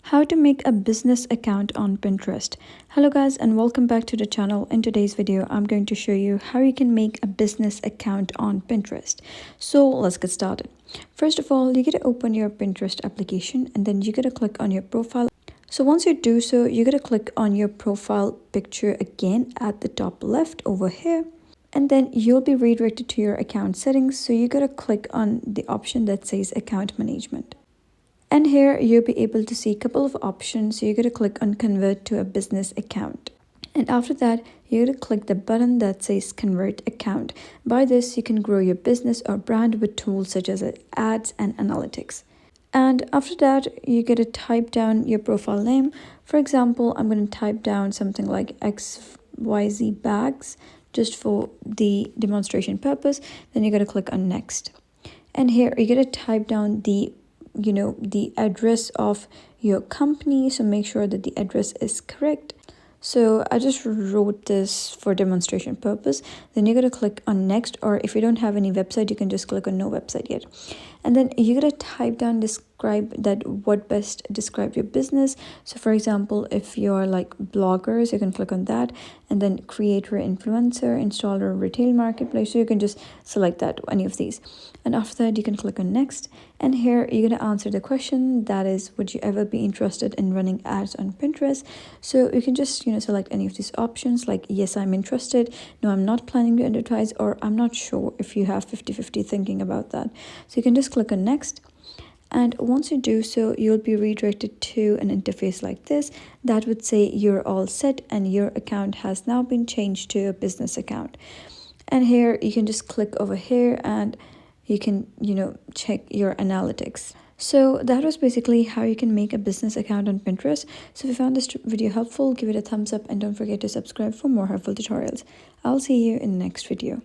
How to make a business account on Pinterest. Hello guys and welcome back to the channel. In today's video I'm going to show you how you can make a business account on Pinterest. So let's get started. First of all, you get to open your Pinterest application and then you get to click on your profile. So once you do so, you get to click on your profile picture again at the top left over here. And then you'll be redirected to your account settings. So you got to click on the option that says account management. And here you'll be able to see a couple of options. So you're going to click on convert to a business account. And after that, you're going to click the button that says convert account. By this, you can grow your business or brand with tools such as ads and analytics. And after that, you get to type down your profile name. For example, I'm going to type down something like XYZ bags just for the demonstration purpose. Then you got to click on next. And here you get to type down the address of your company, so make sure that the address is correct. So I just wrote this for demonstration purpose. Then you're going to click on next, or if you don't have any website, you can just click on no website yet. And then you're going to type down describe that what best describe your business. So for example, if you're like bloggers, you can click on that, and then creator, influencer, installer, retail marketplace. So you can just select that, any of these. And after that, you can click on next. And here you're going to answer the question, that is, would you ever be interested in running ads on Pinterest? So you can just select any of these options, like yes, I'm interested, no, I'm not planning to advertise, or I'm not sure, if you have 50-50 thinking about that. So you can just click on next. And once you do so, you'll be redirected to an interface like this that would say you're all set and your account has now been changed to a business account. And here you can just click over here and you can check your analytics. So that was basically how you can make a business account on Pinterest. So if you found this video helpful, give it a thumbs up and don't forget to subscribe for more helpful tutorials. I'll see you in the next video.